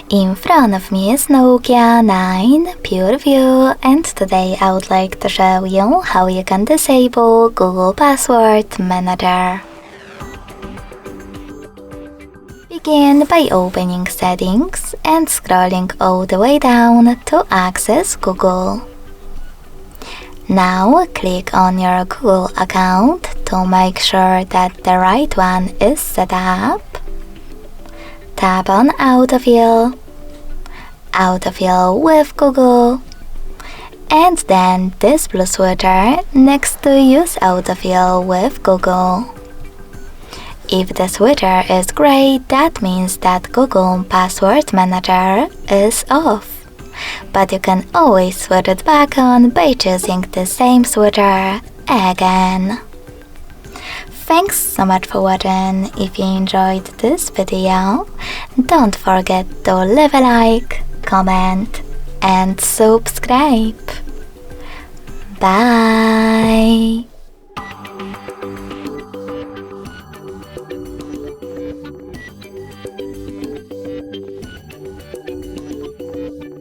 In front of me is Nokia 9 PureView, and today I would like to show you how you can disable Google Password Manager. Begin by opening Settings and scrolling all the way down to access Google. Now click on your Google account to make sure that the right one is set up. Tap on Autofill, Autofill with Google, and then this blue switcher next to Use Autofill with Google. If the switcher is gray, that means that Google Password Manager is off, but you can always switch it back on by choosing the same switcher again. Thanks so much for watching. If you enjoyed this video, don't forget to leave a like, comment and subscribe. Bye!